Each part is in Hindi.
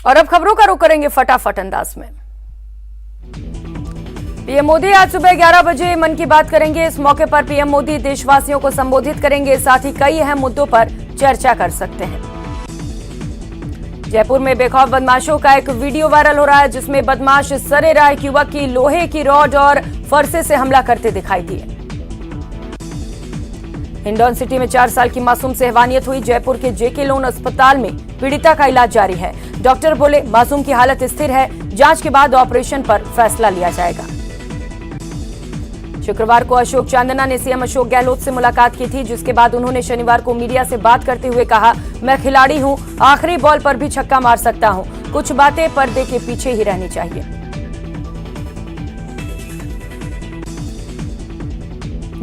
और अब खबरों का रुख करेंगे फटाफट अंदाज में। पीएम मोदी आज सुबह 11 बजे मन की बात करेंगे। इस मौके पर पीएम मोदी देशवासियों को संबोधित करेंगे, साथ ही कई अहम मुद्दों पर चर्चा कर सकते हैं। जयपुर में बेखौफ बदमाशों का एक वीडियो वायरल हो रहा है, जिसमें बदमाश सरेराह एक युवक की लोहे की रॉड और फरसे से हमला करते दिखाई दिए। हिंडौन सिटी में 4 साल की मासूम से हैवानियत हुई। जयपुर के जेके लोन अस्पताल में पीड़िता का इलाज जारी है। डॉक्टर बोले मासूम की हालत स्थिर है, जांच के बाद ऑपरेशन पर फैसला लिया जाएगा। शुक्रवार को अशोक चांदना ने सीएम अशोक गहलोत से मुलाकात की थी, जिसके बाद उन्होंने शनिवार को मीडिया से बात करते हुए कहा, मैं खिलाड़ी हूं, आखिरी बॉल पर भी छक्का मार सकता हूं, कुछ बातें पर्दे के पीछे ही रहनी चाहिए।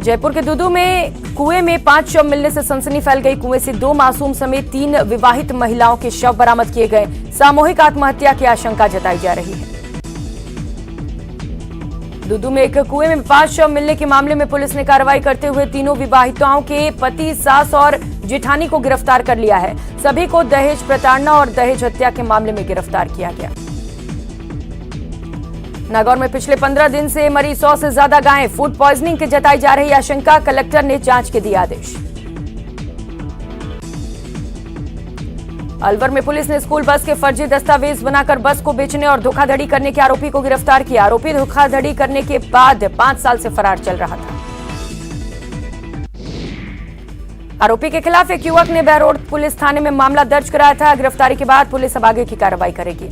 जयपुर के दुदू में कुएं में 5 शव मिलने से सनसनी फैल गई। कुएं से 2 मासूम समेत 3 विवाहित महिलाओं के शव बरामद किए गए। सामूहिक आत्महत्या की आशंका जताई जा रही है। दुदू में एक कुएं में 5 शव मिलने के मामले में पुलिस ने कार्रवाई करते हुए तीनों विवाहिताओं के पति, सास और जेठानी को गिरफ्तार कर लिया है। सभी को दहेज प्रताड़ना और दहेज हत्या के मामले में गिरफ्तार किया गया। नागौर में पिछले 15 दिन से मरी 100 से ज्यादा गायें। फूड पॉइजनिंग की जताई जा रही आशंका, कलेक्टर ने जांच के दिए आदेश। अलवर में पुलिस ने स्कूल बस के फर्जी दस्तावेज बनाकर बस को बेचने और धोखाधड़ी करने के आरोपी को गिरफ्तार किया। आरोपी धोखाधड़ी करने के बाद 5 साल से फरार चल रहा था। आरोपी के खिलाफ एक युवक ने बहरोड पुलिस थाने में मामला दर्ज कराया था। गिरफ्तारी के बाद पुलिस अब आगे की कार्रवाई करेगी।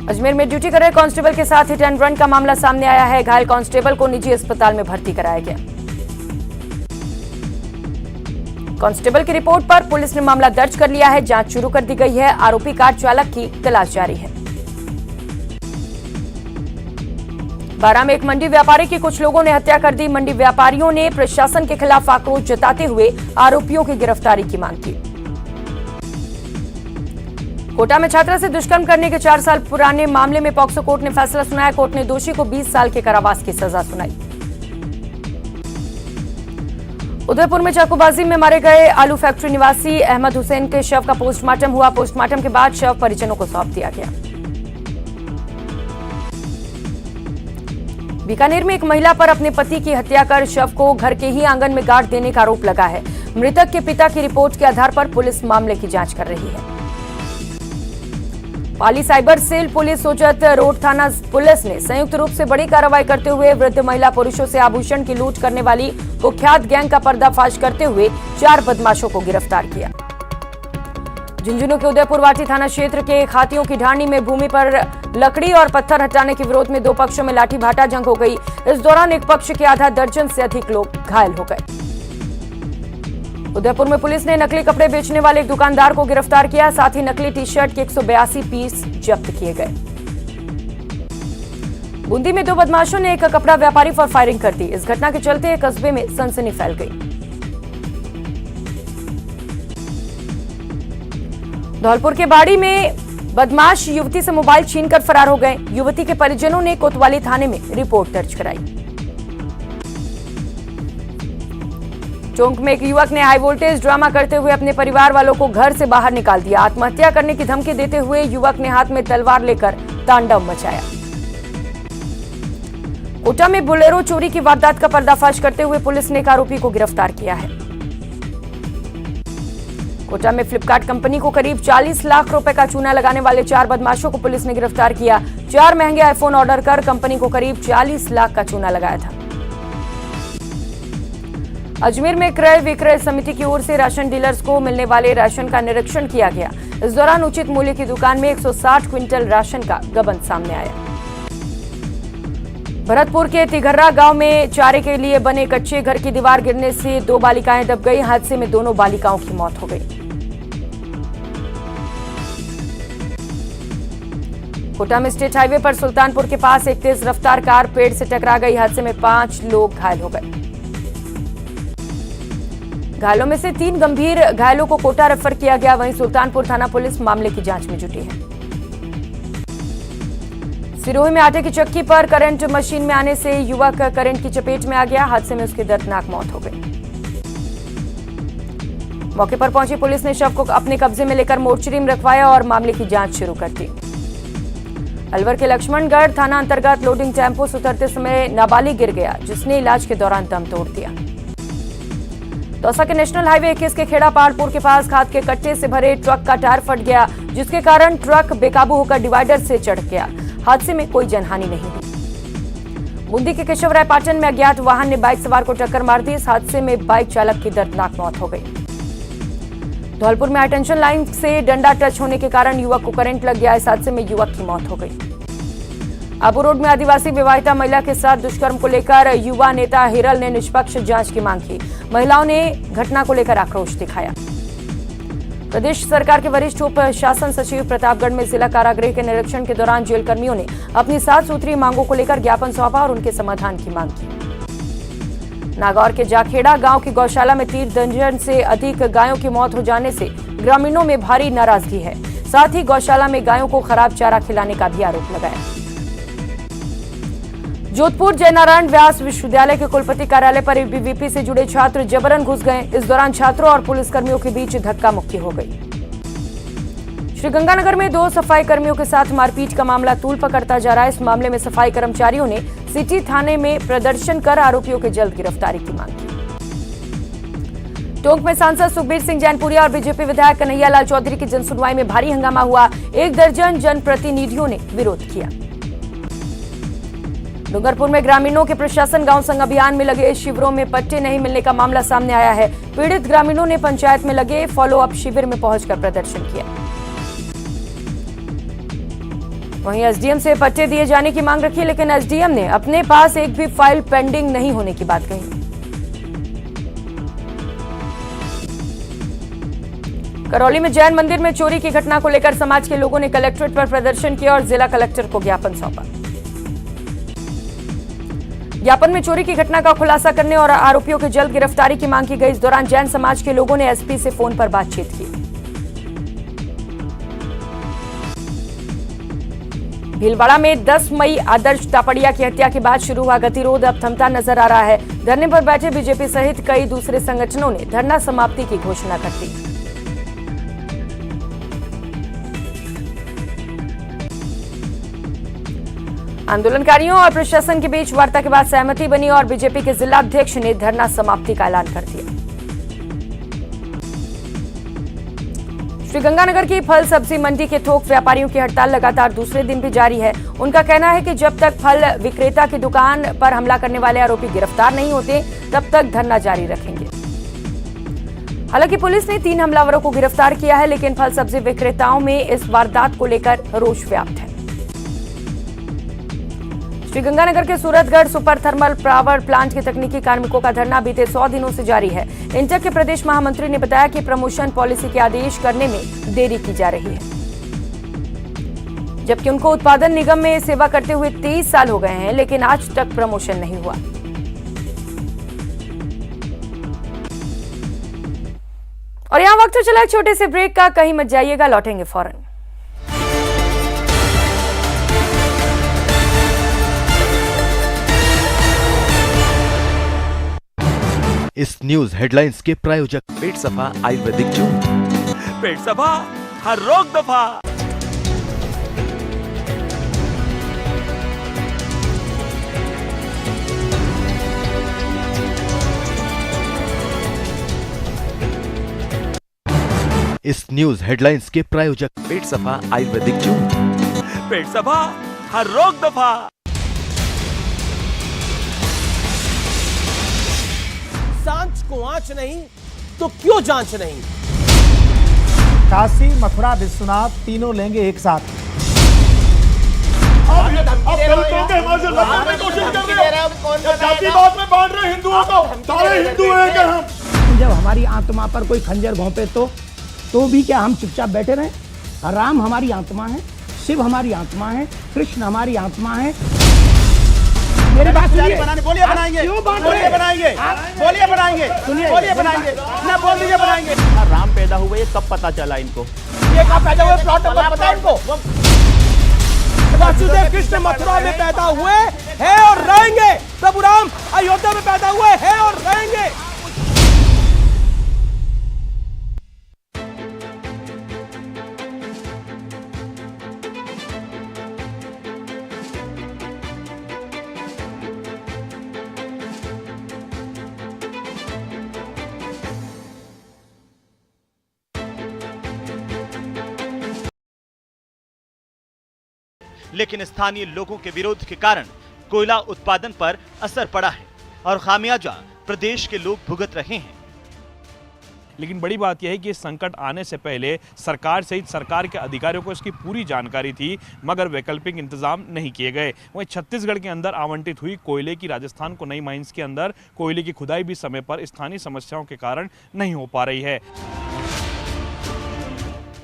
अजमेर में ड्यूटी कर रहे कांस्टेबल के साथ हिट एंड रन का मामला सामने आया है। घायल कांस्टेबल को निजी अस्पताल में भर्ती कराया गया। कांस्टेबल की रिपोर्ट पर पुलिस ने मामला दर्ज कर लिया है। जांच शुरू कर दी गई है। आरोपी कार चालक की तलाश जारी है। बारां में एक मंडी व्यापारी की कुछ लोगों ने हत्या कर दी। मंडी व्यापारियों ने प्रशासन के खिलाफ आक्रोश जताते हुए आरोपियों की गिरफ्तारी की मांग की। कोटा में छात्रा से दुष्कर्म करने के 4 साल पुराने मामले में पॉक्सो कोर्ट ने फैसला सुनाया। कोर्ट ने दोषी को 20 साल के कारावास की सजा सुनाई। उदयपुर में चाकूबाजी में मारे गए आलू फैक्ट्री निवासी अहमद हुसैन के शव का पोस्टमार्टम हुआ। पोस्टमार्टम के बाद शव परिजनों को सौंप दिया गया। बीकानेर में एक महिला पर अपने पति की हत्या कर शव को घर के ही आंगन में गाड़ देने का आरोप लगा है। मृतक के पिता की रिपोर्ट के आधार पर पुलिस मामले की जांच कर रही है। Pali cyber cell police Sojat road थाना पुलिस ने संयुक्त रूप से बड़ी कार्रवाई करते हुए वृद्ध महिला पुरुषों से आभूषण की लूट करने वाली कुख्यात गैंग का पर्दाफाश करते हुए 4 बदमाशों को गिरफ्तार किया। झुंझुनू के उदयपुर वाटी थाना क्षेत्र के खातियों की ढाणी में भूमि पर लकड़ी और पत्थर हटाने के विरोध में 2 पक्षों में लाठी भाटा जंग हो गई। इस दौरान एक पक्ष के आधा दर्जन से अधिक लोग घायल हो गए। उदयपुर में पुलिस ने नकली कपड़े बेचने वाले एक दुकानदार को गिरफ्तार किया। साथ ही नकली टी शर्ट के 182 पीस जब्त किए गए। बूंदी में 2 बदमाशों ने एक कपड़ा व्यापारी पर फायरिंग कर दी। इस घटना के चलते कस्बे में सनसनी फैल गई। धौलपुर के बाड़ी में बदमाश युवती से मोबाइल छीनकर फरार हो गए। युवती के परिजनों ने कोतवाली थाने में रिपोर्ट दर्ज कराई। टोंक में एक युवक ने हाई वोल्टेज ड्रामा करते हुए अपने परिवार वालों को घर से बाहर निकाल दिया। आत्महत्या करने की धमकी देते हुए युवक ने हाथ में तलवार लेकर तांडव मचाया। कोटा में बोलेरो चोरी की वारदात का पर्दाफाश करते हुए पुलिस ने एक आरोपी को गिरफ्तार किया है। कोटा में फ्लिपकार्ट कंपनी को करीब 40 लाख रुपए का चूना लगाने वाले 4 बदमाशों को पुलिस ने गिरफ्तार किया। 4 महंगे आईफोन ऑर्डर कर कंपनी को करीब 40 लाख का चूना लगाया था। अजमेर में क्रय विक्रय समिति की ओर से राशन डीलर्स को मिलने वाले राशन का निरीक्षण किया गया। इस दौरान उचित मूल्य की दुकान में 160 क्विंटल राशन का गबन सामने आया। भरतपुर के तिघर्रा गांव में चारे के लिए बने कच्चे घर की दीवार गिरने से 2 बालिकाएं दब गई। हादसे में दोनों बालिकाओं की मौत हो गई। कोटा में स्टेट हाईवे पर सुल्तानपुर के पास एक तेज रफ्तार कार पेड़ से टकरा गई। हादसे में 5 लोग घायल हो गए। घायलों में से 3 गंभीर घायलों को कोटा रेफर किया गया। वहीं सुल्तानपुर थाना पुलिस मामले की जांच में जुटी है। सिरोही में आटे की चक्की पर करंट मशीन में आने से युवक करंट की चपेट में आ गया। हादसे में उसकी दर्दनाक मौत हो गई। मौके पर पहुंची पुलिस ने शव को अपने कब्जे में लेकर मोर्चरी में रखवाया और मामले की जांच शुरू कर दी। अलवर के लक्ष्मणगढ़ थाना अंतर्गत लोडिंग टेम्पो से उतरते समय नाबालिग गिर गया, जिसने इलाज के दौरान दम तोड़ दिया। दौसा के नेशनल हाईवे 21 के खेड़ा पहाड़पुर के पास खाद के कट्टे से भरे ट्रक का टायर फट गया, जिसके कारण ट्रक बेकाबू होकर डिवाइडर से चढ़ गया। हादसे में कोई जनहानि नहीं हुई। बूंदी के केशवराय पाटन में अज्ञात वाहन ने बाइक सवार को टक्कर मार दी। इस हादसे में बाइक चालक की दर्दनाक मौत हो गई। धौलपुर में हाईटेंशन लाइन से डंडा टच होने के कारण युवक को करंट लग गया। इस हादसे में युवक की मौत हो गई। आबू रोड में आदिवासी विवाहिता महिला के साथ दुष्कर्म को लेकर युवा नेता हिरल ने निष्पक्ष जांच की मांग की। महिलाओं ने घटना को लेकर आक्रोश दिखाया। प्रदेश सरकार के वरिष्ठ उप शासन सचिव प्रतापगढ़ में जिला कारागृह के निरीक्षण के दौरान जेल कर्मियों ने अपनी 7 सूत्रीय मांगों को लेकर ज्ञापन सौंपा और उनके समाधान की मांग की। नागौर के जाखेड़ा गांव की गौशाला में 3 दर्जन से अधिक गायों की मौत हो जाने से ग्रामीणों में भारी नाराजगी है। साथ ही गौशाला में गायों को खराब चारा खिलाने का भी आरोप लगाया। जोधपुर जयनारायण व्यास विश्वविद्यालय के कुलपति कार्यालय पर एबीवीपी से जुड़े छात्र जबरन घुस गए। इस दौरान छात्रों और पुलिसकर्मियों के बीच धक्का मुक्की हो गई। श्रीगंगानगर में 2 सफाई कर्मियों के साथ मारपीट का मामला तूल पकड़ता जा रहा है। इस मामले में सफाई कर्मचारियों ने सिटी थाने में प्रदर्शन कर आरोपियों की जल्द गिरफ्तारी की मांग की। टोंक में सांसद सुखबीर सिंह जैनपुरिया और बीजेपी विधायक कन्हैया लाल चौधरी की जनसुनवाई में भारी हंगामा हुआ। 1 दर्जन जनप्रतिनिधियों ने विरोध किया। डूंगरपुर में ग्रामीणों के प्रशासन गांव संग अभियान में लगे शिविरों में पट्टे नहीं मिलने का मामला सामने आया है। पीड़ित ग्रामीणों ने पंचायत में लगे फॉलो अप शिविर में पहुंचकर प्रदर्शन किया। वहीं एसडीएम से पट्टे दिए जाने की मांग रखी, लेकिन एसडीएम ने अपने पास एक भी फाइल पेंडिंग नहीं होने की बात कही। करौली में जैन मंदिर में चोरी की घटना को लेकर समाज के लोगों ने कलेक्ट्रेट पर प्रदर्शन किया और जिला कलेक्टर को ज्ञापन सौंपा। ज्ञापन में चोरी की घटना का खुलासा करने और आरोपियों की जल्द गिरफ्तारी की मांग की गई। इस दौरान जैन समाज के लोगों ने एसपी से फोन पर बातचीत की। भीलवाड़ा में 10 मई आदर्श तापड़िया की हत्या के बाद शुरू हुआ गतिरोध अब थमता नजर आ रहा है। धरने पर बैठे बीजेपी सहित कई दूसरे संगठनों ने धरना समाप्ति की घोषणा कर दी। आंदोलनकारियों और प्रशासन के बीच वार्ता के बाद सहमति बनी और बीजेपी के जिला अध्यक्ष ने धरना समाप्ति का ऐलान कर दिया। श्रीगंगानगर की फल सब्जी मंडी के थोक व्यापारियों की हड़ताल लगातार दूसरे दिन भी जारी है। उनका कहना है कि जब तक फल विक्रेता की दुकान पर हमला करने वाले आरोपी गिरफ्तार नहीं होते, तब तक धरना जारी रखेंगे। हालांकि पुलिस ने 3 हमलावरों को गिरफ्तार किया है, लेकिन फल सब्जी विक्रेताओं में इस वारदात को लेकर रोष व्याप्त है। श्रीगंगानगर के Suratgarh super thermal power plant के तकनीकी कार्मिकों का धरना बीते 100 दिनों से जारी है। इंटक के प्रदेश महामंत्री ने बताया कि प्रमोशन पॉलिसी के आदेश करने में देरी की जा रही है, जबकि उनको उत्पादन निगम में सेवा करते हुए 23 साल हो गए हैं, लेकिन आज तक प्रमोशन नहीं हुआ। और यहां वक्त चला एक छोटे से ब्रेक का, कहीं मत जाइएगा, लौटेंगे फौरन। इस न्यूज हेडलाइंस के प्रायोजक पेट सफा आयुर्वेदिक चूर्ण, पेट सफा हर रोग दफा। इस न्यूज हेडलाइंस के प्रायोजक पेट सफा आयुर्वेदिक चूर्ण, पेट सफा हर रोग दफा। सांच को आंच नहीं तो क्यों जांच नहीं। काशी, मथुरा, विश्वनाथ तीनों लेंगे एक साथ। जातिवाद में बांट रहे हिंदुओं को, सारे हिंदू हैं क्या हम? जब हमारी आत्मा पर कोई खंजर भोंपे तो भी क्या हम चुपचाप बैठे रहें? राम हमारी आत्मा है, शिव हमारी आत्मा है, कृष्ण हमारी आत्मा है। मेरी बात सुनिए। बोलिए बनाएंगे, बोलिए बनाएंगे, बोलिए बनाएंगे, बोलिए बनाएंगे, ना बोल दीजिए बनाएंगे। राम पैदा हुए ये कब पता चला इनको? ये कब पैदा हुए? प्लॉट नंबर पता है इनको? वासुदेव कृष्ण मथुरा में पैदा हुए हैं और रहेंगे। प्रभु राम अयोध्या में पैदा हुए हैं और रहेंगे। लेकिन स्थानीय लोगों के विरोध के कारण कोयला उत्पादन पर असर पड़ा है और खामियाजा प्रदेश के लोग भुगत रहे हैं। लेकिन बड़ी बात यह है कि इस संकट आने से पहले सरकार सहित सरकार के अधिकारियों को इसकी पूरी जानकारी थी, मगर वैकल्पिक इंतजाम नहीं किए गए। वहीं छत्तीसगढ़ के अंदर आवंटित हुई कोयले की राजस्थान को नई माइंस के अंदर कोयले की खुदाई भी समय पर स्थानीय समस्याओं के कारण नहीं हो पा रही है।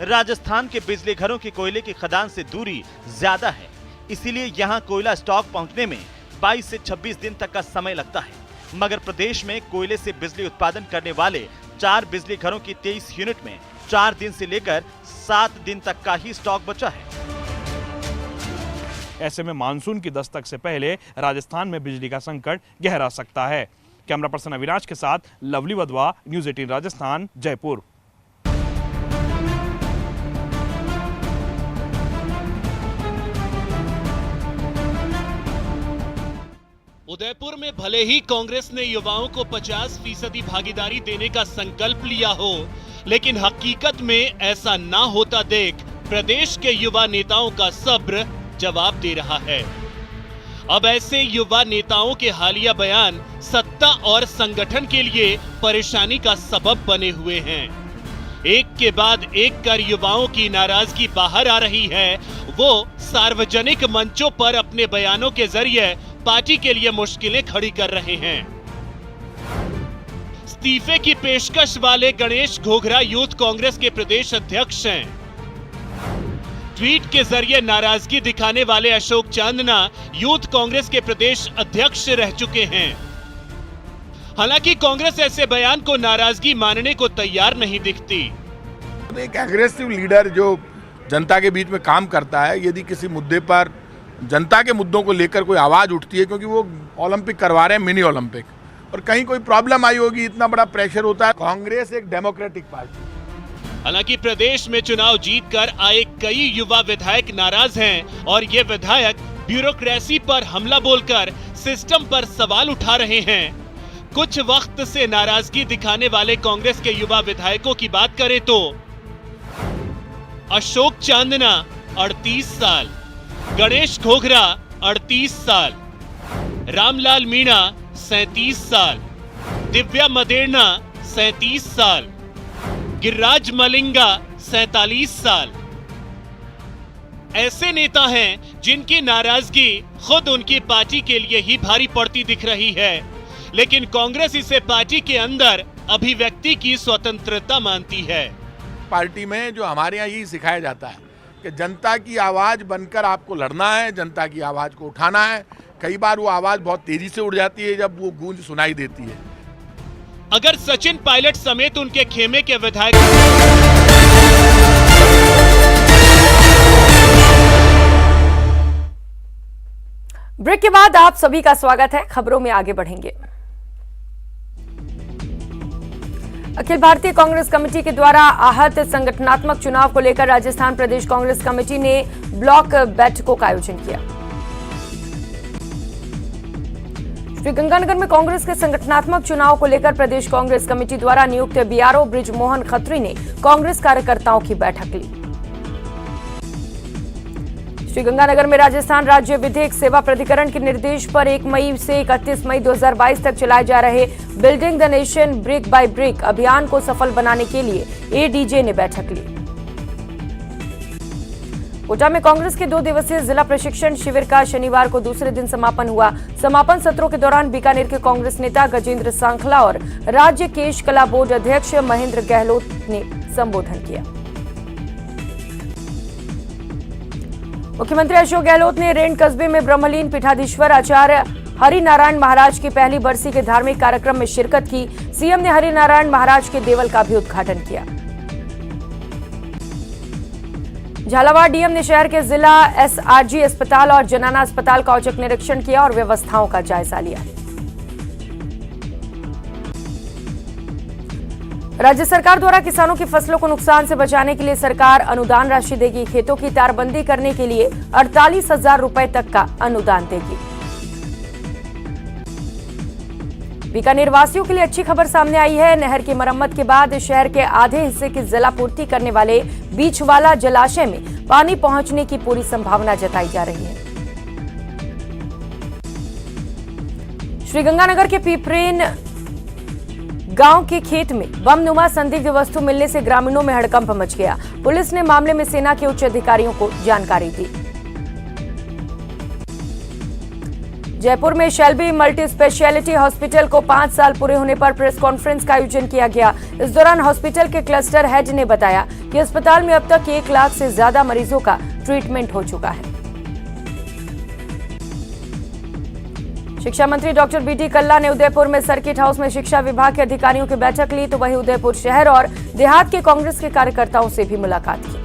राजस्थान के बिजली घरों की कोयले की खदान से दूरी ज्यादा है, इसीलिए यहाँ कोयला स्टॉक पहुँचने में 22 से 26 दिन तक का समय लगता है। मगर प्रदेश में कोयले से बिजली उत्पादन करने वाले 4 बिजली घरों की 23 यूनिट में 4 दिन से लेकर 7 दिन तक का ही स्टॉक बचा है। ऐसे में मानसून की दस्तक से पहले राजस्थान में बिजली का संकट गहरा सकता है। कैमरा पर्सन अविनाश के साथ लवली वधवा, न्यूज़ 18 राजस्थान, जयपुर। उदयपुर में भले ही कांग्रेस ने युवाओं को 50% भागीदारी देने का संकल्प लिया हो, लेकिन हकीकत में ऐसा ना होता देख प्रदेश के युवा नेताओं का सब्र जवाब दे रहा है। अब ऐसे युवा नेताओं के हालिया बयान सत्ता और संगठन के लिए परेशानी का सबब बने हुए हैं। एक के बाद एक कर युवाओं की नाराजगी बाहर आ रही है। वो सार्वजनिक मंचों पर अपने बयानों के जरिए पार्टी के लिए मुश्किलें खड़ी कर रहे हैं। इस्तीफे की पेशकश वाले गणेश घोघरा यूथ कांग्रेस के प्रदेश अध्यक्ष हैं। ट्वीट के जरिए नाराजगी दिखाने वाले अशोक चांदना यूथ कांग्रेस के प्रदेश अध्यक्ष रह चुके हैं। हालांकि कांग्रेस ऐसे बयान को नाराजगी मानने को तैयार नहीं दिखती। एक एग्रेसिव लीडर जो जनता के बीच में काम करता है, यदि किसी मुद्दे पर जनता के मुद्दों को लेकर कोई आवाज उठती है, क्योंकि वो ओलंपिक करवा रहे हैं, मिनी ओलंपिक, और कहीं कोई प्रॉब्लम आई होगी, इतना बड़ा प्रेशर होता है। कांग्रेस एक डेमोक्रेटिक पार्टी। हालांकि प्रदेश में चुनाव जीतकर आए कई युवा विधायक नाराज हैं और ये विधायक ब्यूरोक्रेसी पर हमला बोलकर सिस्टम पर सवाल उठा रहे हैं। कुछ वक्त से नाराजगी दिखाने वाले कांग्रेस के युवा विधायकों की बात करें तो अशोक चांदना 38 साल, गणेश घोघरा 38 साल, रामलाल मीणा 37 साल, दिव्या मदेरना 37 साल, गिरिराज मलिंगा 47 साल। ऐसे नेता हैं जिनकी नाराजगी खुद उनकी पार्टी के लिए ही भारी पड़ती दिख रही है, लेकिन कांग्रेस इसे पार्टी के अंदर अभिव्यक्ति की स्वतंत्रता मानती है। पार्टी में जो हमारे यहाँ यही सिखाया जाता है कि जनता की आवाज बनकर आपको लड़ना है, जनता की आवाज को उठाना है। कई बार वो आवाज बहुत तेजी से उड़ जाती है जब वो गूंज सुनाई देती है। अगर सचिन पायलट समेत उनके खेमे के विधायक ब्रेक के बाद आप सभी का स्वागत है। खबरों में आगे बढ़ेंगे। अखिल भारतीय कांग्रेस कमेटी के द्वारा आहत संगठनात्मक चुनाव को लेकर राजस्थान प्रदेश कांग्रेस कमेटी ने ब्लॉक बैठकों का आयोजन किया। श्रीगंगानगर में कांग्रेस के संगठनात्मक चुनाव को लेकर प्रदेश कांग्रेस कमेटी द्वारा नियुक्त बीआरओ ब्रिजमोहन खत्री ने कांग्रेस कार्यकर्ताओं की बैठक ली। श्रीगंगानगर में राजस्थान राज्य विधिक सेवा प्राधिकरण के निर्देश पर 1 मई से 31 मई 2022 तक चलाए जा रहे building the nation brick by brick अभियान को सफल बनाने के लिए एडीजे ने बैठक ली। कोटा में कांग्रेस के 2 दिवसीय जिला प्रशिक्षण शिविर का शनिवार को दूसरे दिन समापन हुआ। समापन सत्रों के दौरान बीकानेर के कांग्रेस नेता गजेंद्र सांखला और राज्य केश कला बोर्ड अध्यक्ष महेंद्र गहलोत ने संबोधन किया। मुख्यमंत्री अशोक गहलोत ने रेंड कस्बे में ब्रह्मलीन पीठाधीश्वर आचार्य हरिनारायण महाराज की पहली बरसी के धार्मिक कार्यक्रम में शिरकत की। सीएम ने हरिनारायण महाराज के देवल का भी उद्घाटन किया। झालावाड़ डीएम ने शहर के जिला एसआरजी अस्पताल और जनाना अस्पताल का औचक निरीक्षण किया और व्यवस्थाओं का जायजा लिया। राज्य सरकार द्वारा किसानों की फसलों को नुकसान से बचाने के लिए सरकार अनुदान राशि देगी। खेतों की तारबंदी करने के लिए 48,000 रुपए तक का अनुदान देगी। बीकानेर वासियों के लिए अच्छी खबर सामने आई है। नहर की मरम्मत के बाद शहर के आधे हिस्से की जलापूर्ति करने वाले बीचवाला जलाशय में पानी पहुंचने की पूरी संभावना जताई जा रही है। श्रीगंगानगर के पीपरेन गांव के खेत में बमनुमा संदिग्ध वस्तु मिलने से ग्रामीणों में हड़कंप मच गया। पुलिस ने मामले में सेना के उच्च अधिकारियों को जानकारी दी। जयपुर में शेल्बी मल्टी स्पेशलिटी हॉस्पिटल को 5 साल पूरे होने पर प्रेस कॉन्फ्रेंस का आयोजन किया गया। इस दौरान हॉस्पिटल के क्लस्टर हेड ने बताया कि अस्पताल में अब तक 1 लाख से ज्यादा मरीजों का ट्रीटमेंट हो चुका है। शिक्षा मंत्री डॉक्टर बीटी कल्ला ने उदयपुर में सर्किट हाउस में शिक्षा विभाग के अधिकारियों की बैठक ली, तो वहीं उदयपुर शहर और देहात के कांग्रेस के कार्यकर्ताओं से भी मुलाकात की।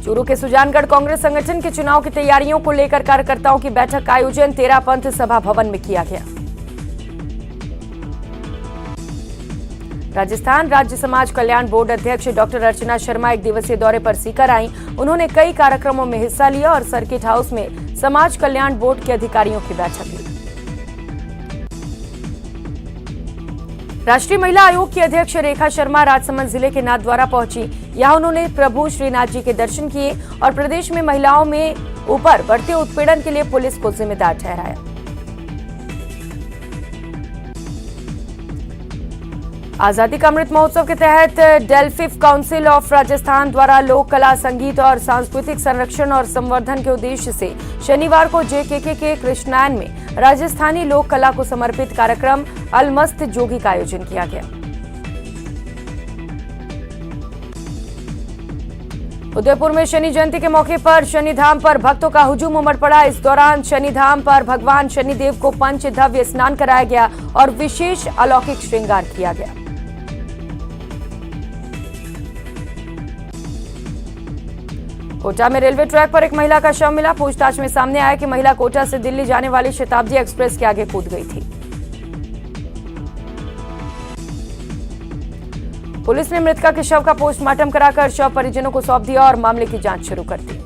चूरू के सुजानगढ़ कांग्रेस संगठन के चुनाव की तैयारियों को लेकर कार्यकर्ताओं की बैठक का आयोजन 13 पंथ सभा भवन में किया गया। राजस्थान राज्य समाज कल्याण बोर्ड अध्यक्ष डॉक्टर अर्चना शर्मा 1 दिवसीय दौरे पर सीकर आईं। उन्होंने कई कार्यक्रमों में हिस्सा लिया और सर्किट हाउस में समाज कल्याण बोर्ड के अधिकारियों की बैठक ली। राष्ट्रीय महिला आयोग की अध्यक्ष रेखा शर्मा राजसमंद जिले के नाथद्वारा पहुंची। यहां उन्होंने प्रभु श्रीनाथ जी के दर्शन किए और प्रदेश में महिलाओं में ऊपर बढ़ते उत्पीड़न के लिए पुलिस को जिम्मेदार ठहराया। आजादी का अमृत महोत्सव के तहत डेल्फिफ काउंसिल ऑफ राजस्थान द्वारा लोक कला, संगीत और सांस्कृतिक संरक्षण और संवर्धन के उद्देश्य से शनिवार को जेकेके के कृष्णायन में राजस्थानी लोक कला को समर्पित कार्यक्रम अलमस्त जोगी का आयोजन किया गया। उदयपुर में शनि जयंती के मौके पर शनिधाम पर भक्तों का हुजूम उमड़ पड़ा। इस दौरान शनिधाम पर भगवान शनिदेव को पंचद्रव्य स्नान कराया गया और विशेष अलौकिक श्रृंगार किया गया। कोटा में रेलवे ट्रैक पर एक महिला का शव मिला। पूछताछ में सामने आया कि महिला कोटा से दिल्ली जाने वाली शताब्दी एक्सप्रेस के आगे कूद गई थी। पुलिस ने मृतका के शव का पोस्टमार्टम कराकर शव परिजनों को सौंप दिया और मामले की जांच शुरू कर दी।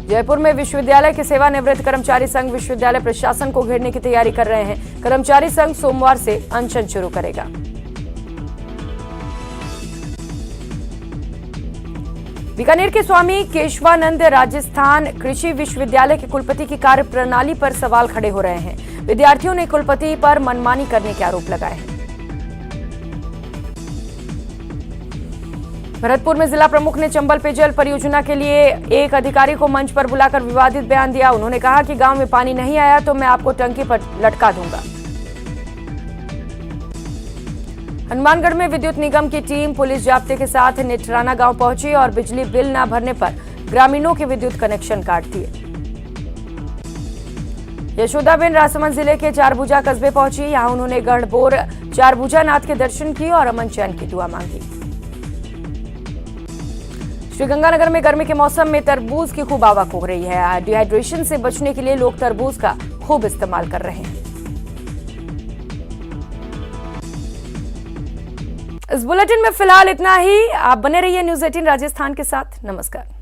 जयपुर में विश्वविद्यालय के सेवानिवृत्त कर्मचारी संघ विश्वविद्यालय प्रशासन को घेरने की तैयारी कर रहे हैं। कर्मचारी संघ सोमवार से अनशन शुरू करेगा। बीकानेर के स्वामी केशवानंद राजस्थान कृषि विश्वविद्यालय के कुलपति की कार्य प्रणाली पर सवाल खड़े हो रहे हैं। विद्यार्थियों ने कुलपति पर मनमानी करने के आरोप लगाए हैं। भरतपुर में जिला प्रमुख ने चंबल पेयजल परियोजना के लिए एक अधिकारी को मंच पर बुलाकर विवादित बयान दिया। उन्होंने कहा कि गांव में पानी नहीं आया तो मैं आपको टंकी पर लटका दूंगा। हनुमानगढ़ में विद्युत निगम की टीम पुलिस जाब्ते के साथ नेत्राना गांव पहुंची और बिजली बिल न भरने पर ग्रामीणों के विद्युत कनेक्शन काट दिए। यशोदाबेन राजसमंद जिले के चारभुजा कस्बे पहुंची। यहां उन्होंने गढ़बोर चारभुजा नाथ के दर्शन किए और अमन चैन की दुआ मांगी। श्रीगंगानगर में गर्मी के मौसम में तरबूज की खूब आवक हो रही है। डिहाइड्रेशन से बचने के लिए लोग तरबूज का खूब इस्तेमाल कर रहे हैं। इस बुलेटिन में फिलहाल इतना ही। आप बने रहिए न्यूज़ 18 राजस्थान के साथ। नमस्कार।